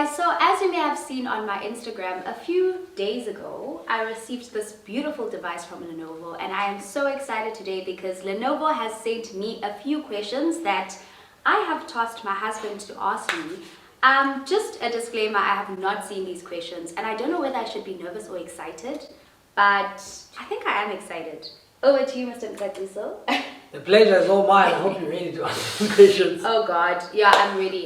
guys, so as you may have seen on my Instagram, a few days ago, I received this beautiful device from Lenovo, and I am so excited today because Lenovo has sent me a few questions that I have tasked my husband to ask me. Just a disclaimer, I have not seen these questions, and I don't know whether I should be nervous or excited, but I think I am excited. Over to you, Mr. Nkatiso. The pleasure is all mine. I hope you're ready to answer the questions. Oh God, yeah, I'm ready.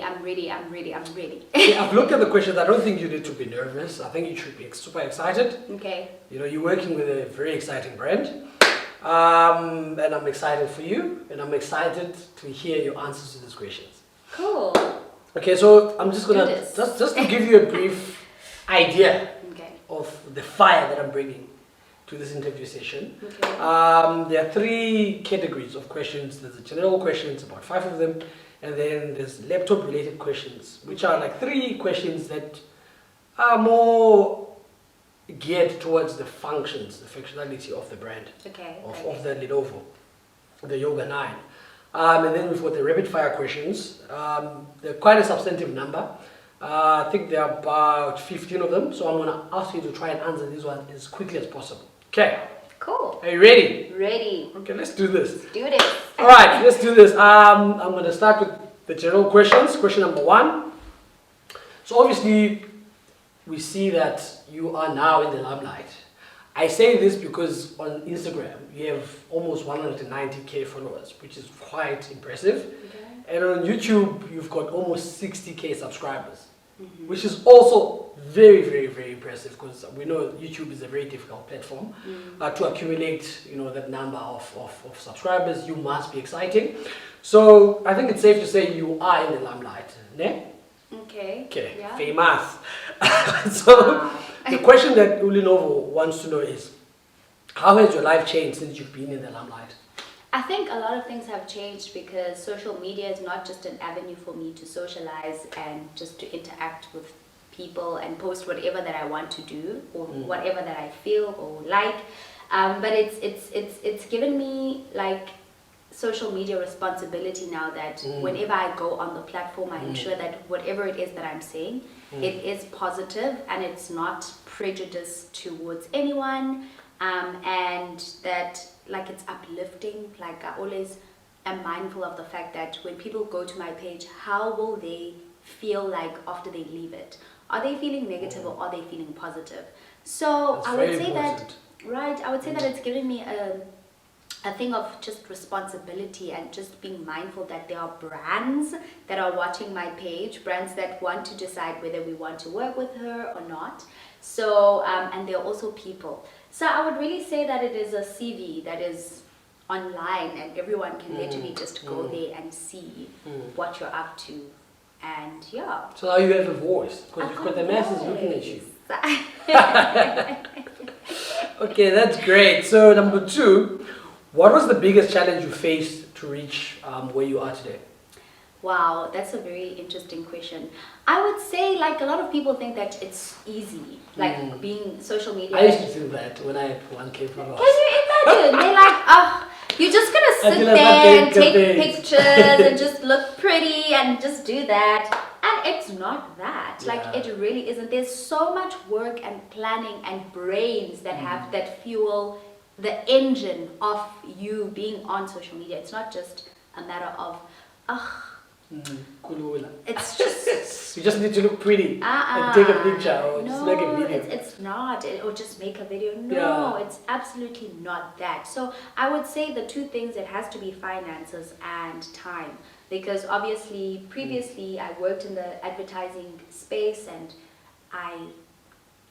Yeah, I've looked at the questions. I don't think you need to be nervous. I think you should be super excited. Okay. You know, you're working with a very exciting brand. And I'm excited for you. And I'm excited to hear your answers to these questions. Cool. Okay, so I'm just going to, just to give you a brief idea of the fire that I'm bringing to this interview session. Okay. There are 3 categories of questions. There's the general questions, about 5 of them, and then there's laptop related questions, which are like 3 questions that are more geared towards the functions, the functionality of the brand, of the Lenovo, the Yoga 9. And then we've got the rapid fire questions. They're quite a substantive number. I think there are about 15 of them, so I'm going to ask you to try and answer these ones as quickly as possible. Okay. Cool. Are you ready? Ready. Okay, let's do this. Let's do this. All right, let's do this. I'm going to start with the general questions. Question number 1. So obviously, we see that you are now in the limelight. I say this because on Instagram, you have almost 190k followers, which is quite impressive. Okay. And on YouTube, you've got almost 60k subscribers, which is also very, very, very impressive because we know YouTube is a very difficult platform to accumulate, you know, that number of subscribers. You must be exciting. So I think it's safe to say you are in the limelight. Ne? Okay. Okay. Yeah. Famous. So the question that Lenovo wants to know is, how has your life changed since you've been in the limelight? I think a lot of things have changed because social media is not just an avenue for me to socialize and just to interact with people and post whatever that I want to do or whatever that I feel or like. But it's given me like social media responsibility now that whenever I go on the platform, I ensure that whatever it is that I'm saying, it is positive and it's not prejudice towards anyone, and that like it's uplifting. Like I always am mindful of the fact that when people go to my page, how will they feel like after they leave it? Are they feeling negative or are they feeling positive? So I would say that, right, I would say that it's giving me a thing of just responsibility and just being mindful that there are brands that are watching my page, brands that want to decide whether we want to work with her or not. So, and there are also people. So I would really say that it is a CV that is online and everyone can literally just go there and see what you're up to. And yeah. So now you have a voice because you've got the masses looking at you. Okay, that's great. So number 2, what was the biggest challenge you faced to reach where you are today? Wow, that's a very interesting question. I would say like a lot of people think that it's easy, like being social media. I used to think that when I had 1k followers. Can you imagine? They're like, oh, you're just gonna sit there and take pictures and just look pretty and just do that. And it's not that. Like it really isn't. There's so much work and planning and brains that have that fuel the engine of you being on social media. It's not just a matter of, it's just you just need to look pretty and take a picture or just make a video. It's not, or just make a video. No, it's absolutely not that. So I would say the 2 things, it has to be finances and time, because obviously previously I worked in the advertising space and I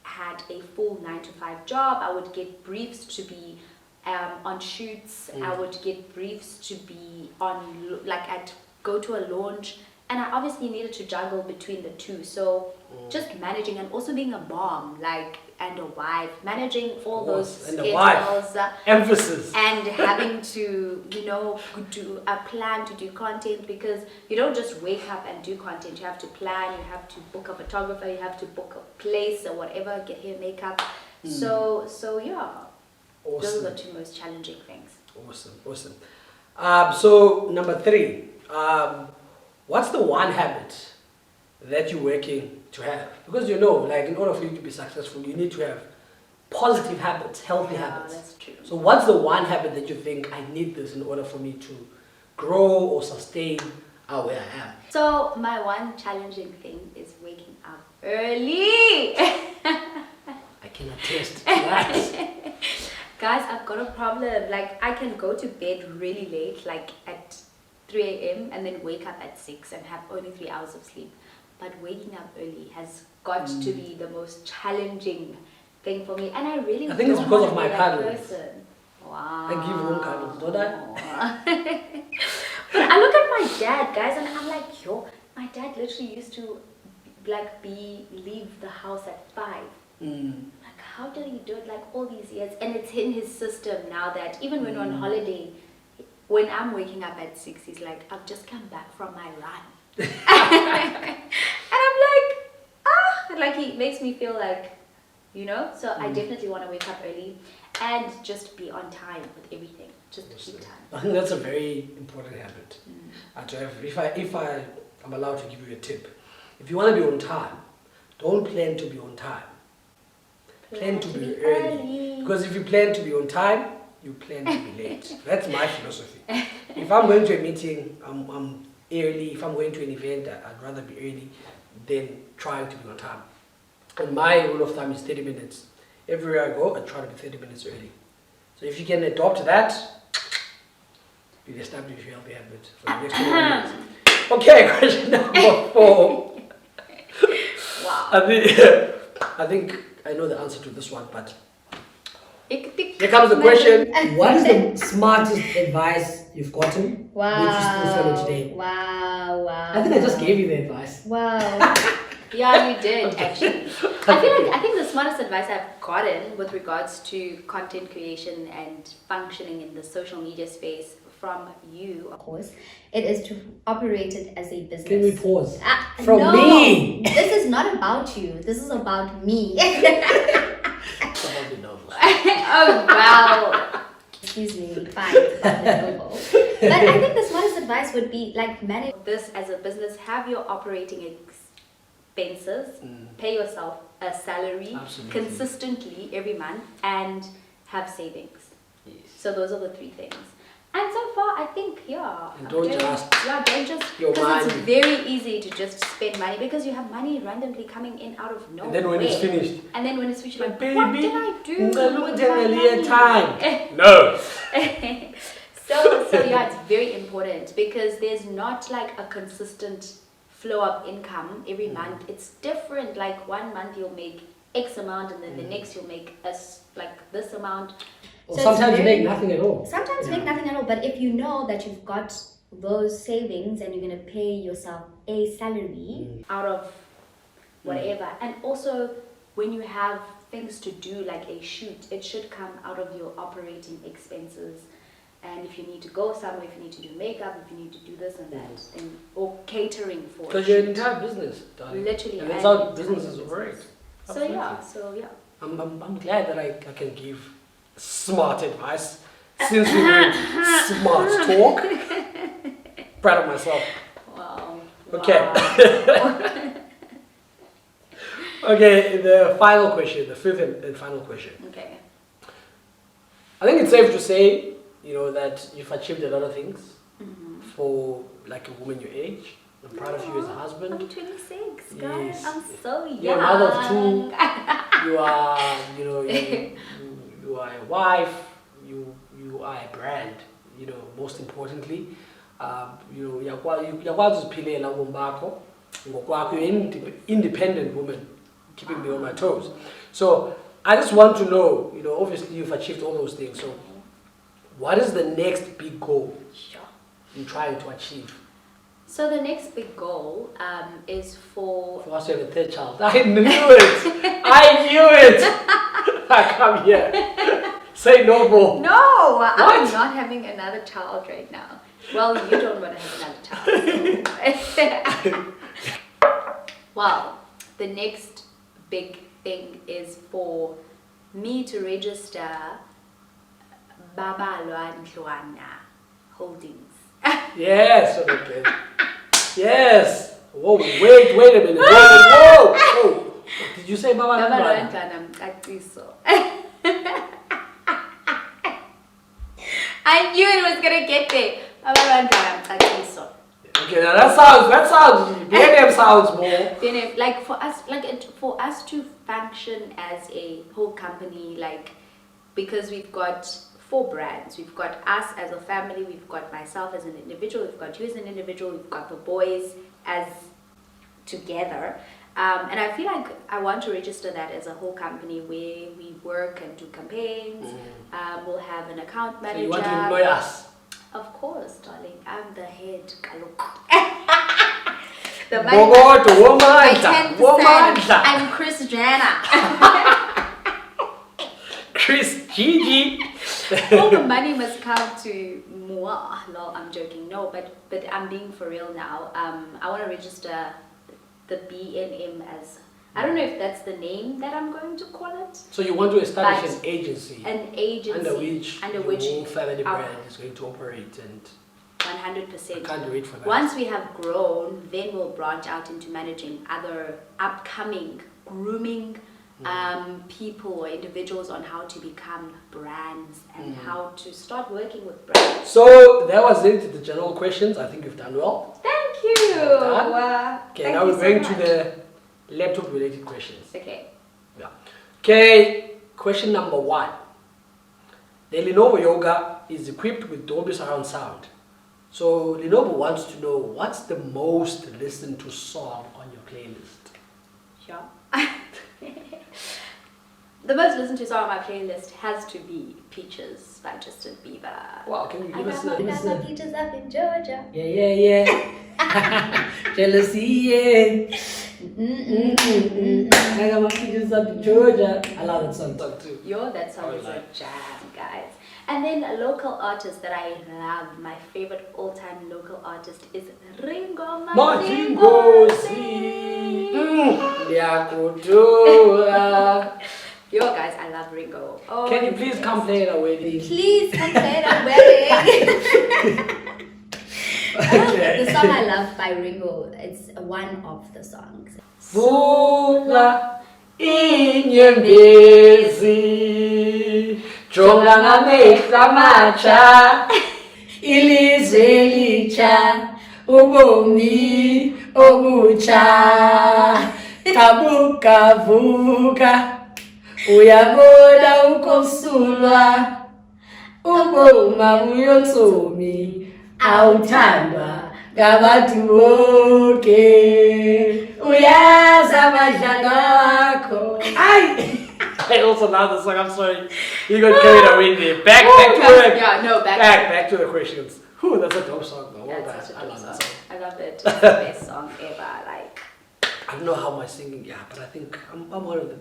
had a full 9-to-5 job. I would get briefs to be on shoots. I would get briefs to be on, like go to a launch, and I obviously needed to juggle between the 2. So just managing and also being a mom, like, and a wife, managing all those schedules, emphasis, and having to, you know, do a plan to do content, because you don't just wake up and do content. You have to plan, you have to book a photographer, you have to book a place or whatever, get hair, makeup. So yeah, those are the 2 most challenging things. Awesome. So number 3, what's the one habit that you're working to have. Because you know, like in order for you to be successful, you need to have positive habits, healthy habits. That's true. So what's the one habit that you think I need this in order for me to grow or sustain where I am? So my one challenging thing is waking up early. I can attest to that. Guys, I've got a problem. Like, I can go to bed really late, like at 3 a.m. and then wake up at 6 and have only 3 hours of sleep. But waking up early has got to be the most challenging thing for me. And I really I think it's don't because want of to my be that cuddles. person. Wow. I give home cuddles, don't I? But I look at my dad, guys, and I'm like, yo, my dad literally used to like leave the house at 5. Like, how did he do it like all these years? And it's in his system now that even when we're on holiday, when I'm waking up at 6, he's like, I've just come back from my run. And I'm like he makes me feel like, you know, so I definitely want to wake up early and just be on time with everything. Just keep time. I think that's a very important habit to have. If I'm allowed to give you a tip, if you want to be on time, don't plan to be on time. Plan to be early. Because if you plan to be on time, you plan to be late. That's my philosophy. If I'm going to a meeting, I'm early. If I'm going to an event, I'd rather be early than trying to be on time. And my rule of thumb is 30 minutes. Everywhere I go, I try to be 30 minutes early. So if you can adopt that, you'll establish your healthy habit for the next 20 minutes. Okay, question number 4. Wow. I think I know the answer to this one, but here here comes the question. What is the smartest advice you've gotten that you still follow today? Wow. I think I just gave you the advice. Wow. Yeah, you did actually. I think the smartest advice I've gotten with regards to content creation and functioning in the social media space from you, of course, it is to operate it as a business. Can we pause? From no, me! This is not about you. This is about me. It's about Lenovo. Oh wow. Excuse me, fine, it's about Lenovo. But I think the smartest advice would be like manage this as a business, have your operating expenses, pay yourself a salary consistently every month, and have savings. Yes. So those are the 3 things. And so far, I think, And don't just because it's very easy to just spend money because you have money randomly coming in out of nowhere. And then when it's finished, you're like, what did I do with my money? time? No. So yeah, it's very important because there's not like a consistent flow of income every month. It's different. Like 1 month you'll make X amount, and then the next you'll make this amount. Or so sometimes you make nothing at all. Sometimes make nothing at all, but if you know that you've got those savings and you're going to pay yourself a salary out of whatever, and also when you have things to do like a shoot, it should come out of your operating expenses. And if you need to go somewhere, if you need to do makeup, if you need to do this and that, then, or catering for because you're an entire business, darling. Literally. And that's how businesses operate. So yeah. I'm glad that I can give smart advice since we did smart talk. Proud of myself. Wow. Okay. Okay, the final question, the 5th and final question. Okay. I think it's safe to say, that you've achieved a lot of things for like a woman your age. I'm proud of you as a husband. I'm 26, guys. Yes. I'm so young. You're a mother of 2. You are, you are a wife. You are a brand. Most importantly, uyakwazi uziphilela ubomi bakho ngokwakho. You're an independent woman, keeping me on my toes. So I just want to know, obviously you've achieved all those things. So what is the next big goal you're trying to achieve? So the next big goal is for us to have a 3rd child. I knew it. I knew it. I come here. Say no more. No, I'm not having another child right now. Well, you don't want to have another child. Well, the next big thing is for me to register Babalwa Ndlwana Holdings. Yes, okay. Yes. Whoa, wait a minute. Whoa. Abantwana mcaciso. I knew it was gonna get there. Abantwana mcaciso. Okay, now that sounds, BNM sounds more. BNM, like for us to function as a whole company, like, because we've got 4 brands. We've got us as a family, we've got myself as an individual, we've got you as an individual, we've got the boys as together. And I feel like I want to register that as a whole company where we work and do campaigns. We'll have an account manager. So you want to employ us? Of course, darling. I'm the head. I'm Chris Jenner. Chris Gigi. All the money must come to moi. Lol, I'm joking. No, but I'm being for real now. I want to register the BNM as, I don't know if that's the name that I'm going to call it. So you want to establish an agency under which your whole family brand is going to operate, and 100%. I can't wait for that. Once we have grown, then we'll branch out into managing other upcoming grooming people or individuals on how to become brands and how to start working with brands. So that was it, the general questions. I think you've done well. Thank you. Okay, now we're going to the laptop related questions. Okay. Yeah. Okay, question number 1. The Lenovo Yoga is equipped with Dolby Surround sound. So Lenovo wants to know, what's the most listened to song on your playlist? Yeah. The most listened to song on my playlist has to be Peaches by Justin Bieber. Wow, can you give us I got my peaches up in Georgia. Yeah. Jealousy, yeah. I got my peaches up in Georgia. I love that song too. That song is a jam, guys. And then a local artist that I love, my favorite all-time local artist is Ringo Matingozi. Yo, guys, I love Ringo. Oh, can you please come play at our wedding? Please come play at our wedding. The song I love by Ringo, it's one of the songs. Vula inyembezi jonga ngamehla matsha ilizwe litsha ubomi obutsha tabuka vuka uyabona ukosulwa uboma buyotsomi awuthandwa ngabantu bonke uyazi abadlalo wakho. I also love the song. I'm sorry, you got carried away there. Back to the questions. That's a dope song though. I love that song. I love it. It's the best song ever. Like, I don't know how my singing, but I think I'm one of the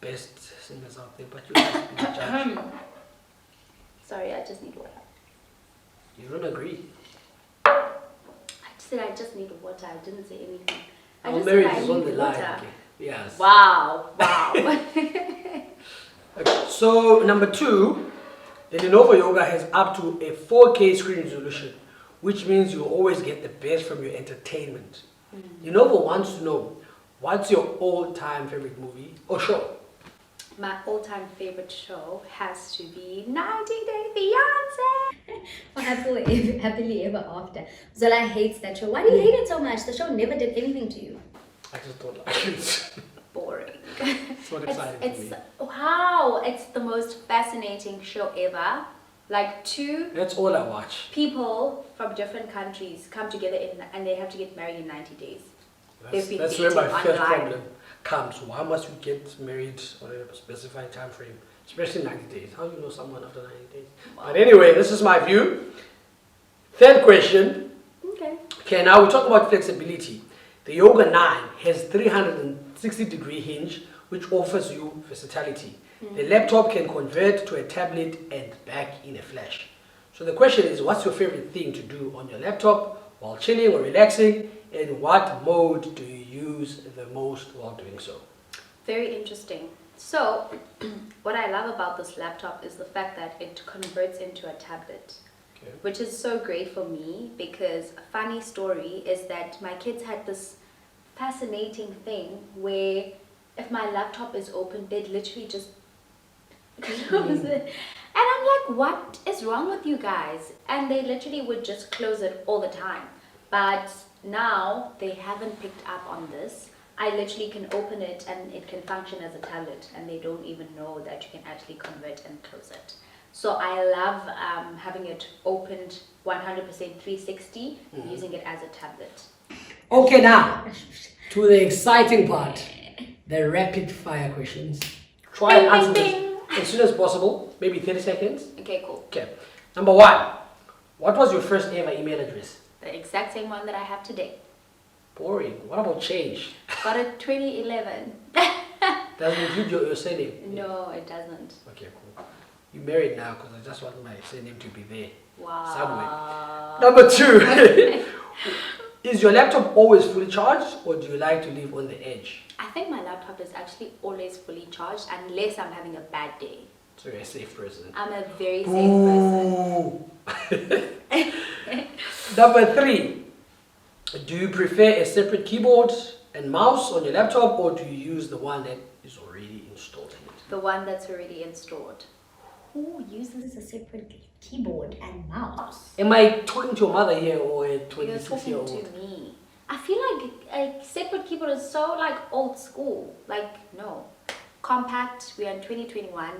best singers out there. But you have to be the judge. Sorry, I just need water. You don't agree? I said I just need water. I didn't say anything. I Our just marriage said I is on need the line. water. Okay. Yes. Wow. Okay. So number 2, the Lenovo Yoga has up to a 4K screen resolution, which means you always get the best from your entertainment. Lenovo wants to know, what's your all-time favorite movie or show? My all-time favorite show has to be 90 Day Fiancé. Or happily ever after. Zola hates that show. Why do you hate it so much? The show never did anything to you. I just don't like it. Boring. It's not exciting for me. Wow, it's the most fascinating show ever. Like, 2 That's all I watch. people from different countries come together and they have to get married in 90 days. That's where my dating first online. problem comes. Why must we get married on a specified time frame? Especially 90 days. How do you know someone after 90 days? Wow. But anyway, this is my view. Third question. Okay, now we talk about flexibility. The Yoga 9 has 360-degree hinge, which offers you versatility. The laptop can convert to a tablet and back in a flash. So the question is, what's your favorite thing to do on your laptop while chilling or relaxing? And what mode do you use the most while doing so? Very interesting. So, what I love about this laptop is the fact that it converts into a tablet. Okay. Which is so great for me, because a funny story is that my kids had this fascinating thing where if my laptop is open, they'd literally just close it. And I'm like, what is wrong with you guys? And they literally would just close it all the time. But now they haven't picked up on this. I literally can open it and it can function as a tablet, and they don't even know that you can actually convert and close it. So I love having it opened 100% 360, using it as a tablet. Okay, now to the exciting part, the rapid fire questions. Try and answer this as soon as possible, maybe 30 seconds. Okay, cool. Okay, number one, what was your first ever email address? The exact same one that I have today. Boring. What about change? Got it 2011. Doesn't include your surname? No, it doesn't. Okay, cool. You married now because I just want my surname to be there Wow. somewhere. Number two, is your laptop always fully charged, or do you like to live on the edge? I think my laptop is actually always fully charged unless I'm having a bad day. So you're a safe person. I'm a very safe person. Number three, do you prefer a separate keyboard and mouse on your laptop, or do you use the one that is already installed in it? The one that's already installed. Who uses a separate keyboard and mouse? Am I talking to your mother here, or a You're 26-year-old? talking to me. I feel like a separate keyboard is so like old school. Like, no. Compact, we are in 2021.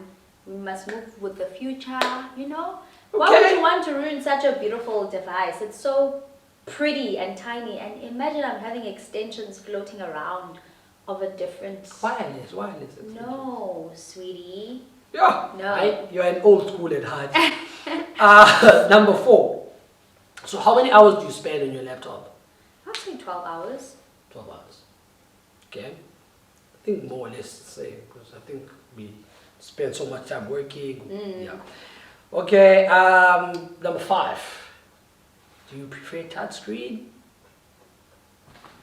We must move with the future, you know? Why would you want to ruin such a beautiful device? It's so pretty and tiny. And imagine I'm having extensions floating around of a different... Wireless. No, sweetie. Yeah. No. You're an old school at heart. Number four. So how many hours do you spend on your laptop? I'd say 12 hours. 12 hours. Okay. I think more or less the same, because I think we spend so much time working. Yeah. Okay. Number five. Do you prefer touchscreen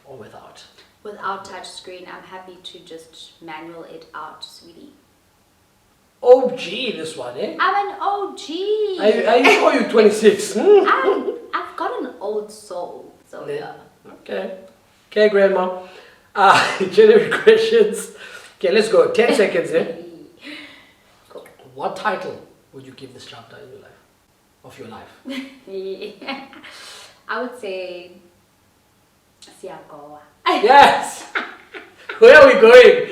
or without? Without touch screen, I'm happy to just manual it out, sweetie. OG, this one, eh? I'm an OG. Are you sure you're 26? I've got an old soul, so yeah. Okay. Okay, Grandma. Generic questions. Okay, let's go. 10 seconds, eh? Cool. What title would you give this chapter in your life? Of your life? I would say Siagoa. Yes! Where are we going?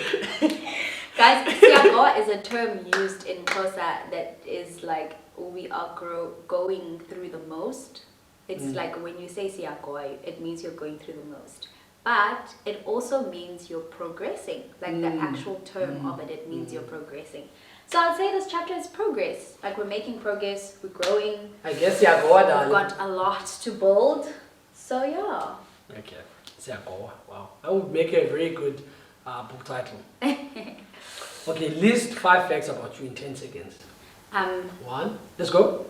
Guys, Siagoa is a term used in Xhosa that is like we are going through the most. It's like when you say Siagoa, it means you're going through the most. But it also means you're progressing. Like the actual term of it means you're progressing. So I'd say this chapter is progress. Like we're making progress, we're growing. I guess Siagoa, darling. We've got a lot to build. So yeah. Okay. Siagoa. Wow. That would make a very good book title. Okay, list 5 facts about you in 10 seconds. One. Let's go.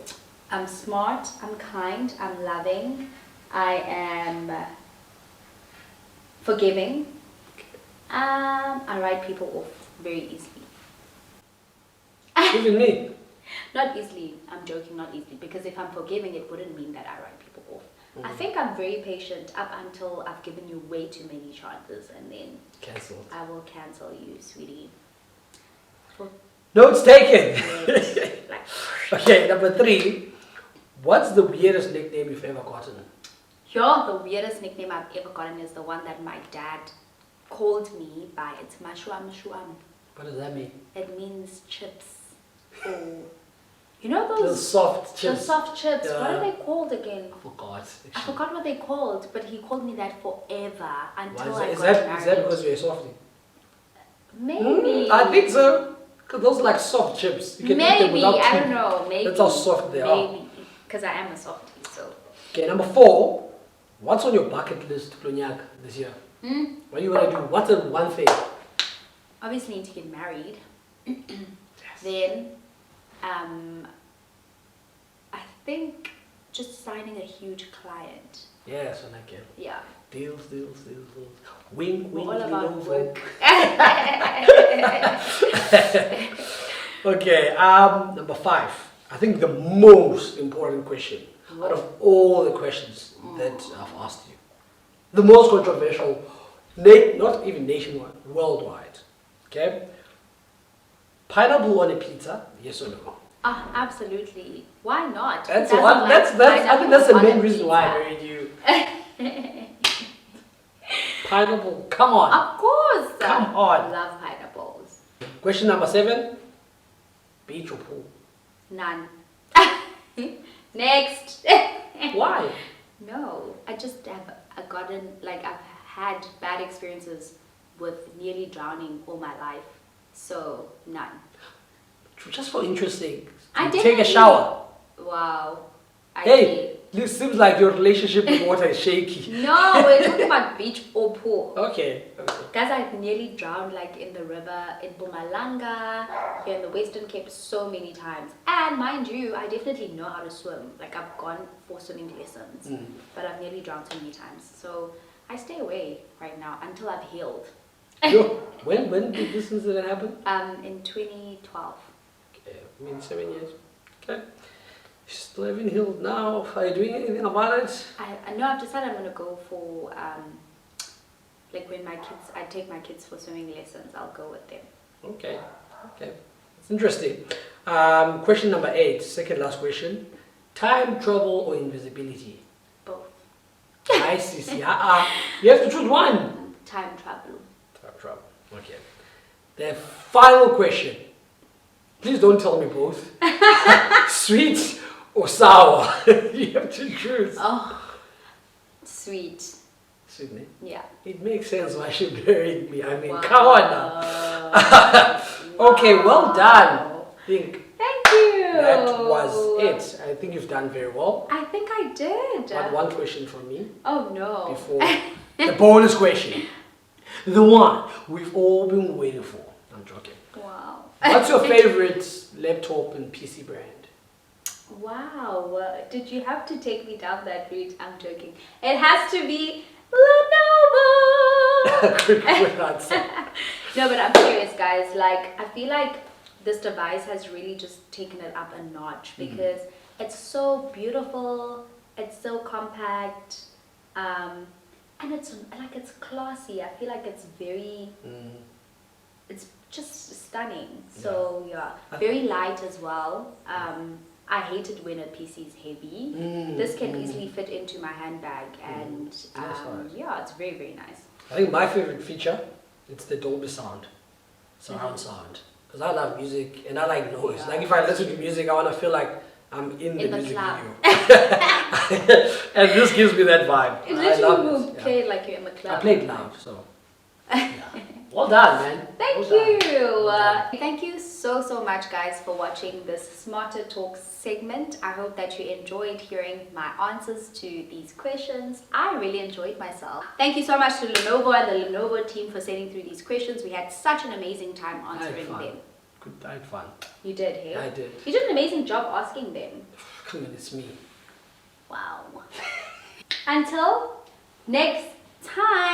I'm smart, I'm kind, I'm loving, I am forgiving. I write people off very easily. Even me. Not easily, I'm joking, not easily, because if I'm forgiving, it wouldn't mean that I write people off. I think I'm very patient up until I've given you way too many chances, and then Cancelled. I will cancel you, sweetie. Notes taken. Like, Okay, number 3. What's the weirdest nickname you've ever gotten? the weirdest nickname I've ever gotten is the one that my dad called me by. It's Mashuam Shuam. What does that mean? It means chips. Or, you know The those soft the chips. soft chips? What Yeah. are they called again? I forgot. I forgot what they called, but he called me that forever until I Is got that married. because you're a softie? Maybe. I think so. Because those are like soft chips. You can eat them Maybe, without I teeth. don't know. Maybe. That's how soft they are. Maybe. Because I am a softie, so. Okay, number 4. What's on your bucket list, Klonyak, this year? What do you want to do? What's the one thing? Obviously need to get married. Then, I think just signing a huge client. Yes, I like it. Yeah. Deals. Wink, wink, All about Lenovo. work. Okay, number 5. I think the most important question out of all the questions that I've asked you. The most controversial, not even nationwide, worldwide. Okay. Pineapple on a pizza, yes or no? Ah, absolutely. Why not? That's Who one. doesn't That's. like I think that's the pineapple on main a reason why I pizza? married you. Pineapple. Come on. Of course. Come on. Love pineapples. Question number 7. Beach or pool? None. Next. Why? No, I just have I've had bad experiences with nearly drowning all my life. So, none. Just for interesting. I Take a definitely- shower. Wow. I Hey, this seems like your relationship with water is shaky. No, we're talking about beach or pool. Okay. Guys, I've nearly drowned like in the river in Bumalanga, here in the Western Cape so many times. And mind you, I definitely know how to swim. Like I've gone for swimming lessons, but I've nearly drowned so many times. So I stay away right now until I've healed. When did this incident happen? In 2012. Okay, I mean 7 years. Okay. Still haven't healed now. Are you doing anything about it? I know I've decided I'm gonna go for like when I take my kids for swimming lessons, I'll go with them. Okay. It's interesting. Question number 8, second last question. Time travel or invisibility? Both. I see. You have to choose one. Time travel. Time travel. Okay. The final question. Please don't tell me both. Sweet or sour? You have to choose. Oh, sweet. Sydney. Yeah. It makes sense why she married me. I mean, Wow. come on now. Okay, well done. Thank you. That was it. I think you've done very well. I think I did. One question from me Oh no. before the bonus question. The one we've all been waiting for. I'm joking. Wow. What's your favorite laptop and PC brand? Wow. Did you have to take me down that route? I'm joking. It has to be Lenovo. Good answer. No, but I'm serious, guys. Like, I feel like this device has really just taken it up a notch because it's so beautiful, it's so compact, and it's classy. I feel like it's very, it's just stunning. So yeah, very light as well. I hate it when a PC is heavy. This can easily fit into my handbag, and yeah, it's very, very nice. I think my favorite feature, it's the Dolby sound, surround sound. Because I love music and I like noise. Yeah. Like if I listen to music, I want to feel like I'm in the music club. video. And this gives me that vibe. It I love literally it. play like you're in the club. I played loud, so. Yeah. Well done, man. Thank Well you. done. Well done. Thank you so much, guys, for watching this Smarter Talk segment. I hope that you enjoyed hearing my answers to these questions. I really enjoyed myself. Thank you so much to Lenovo and the Lenovo team for sending through these questions. We had such an amazing time answering them. I had fun. You did, hey? I did. You did an amazing job asking them. Come on, it's me. Wow. Until next time.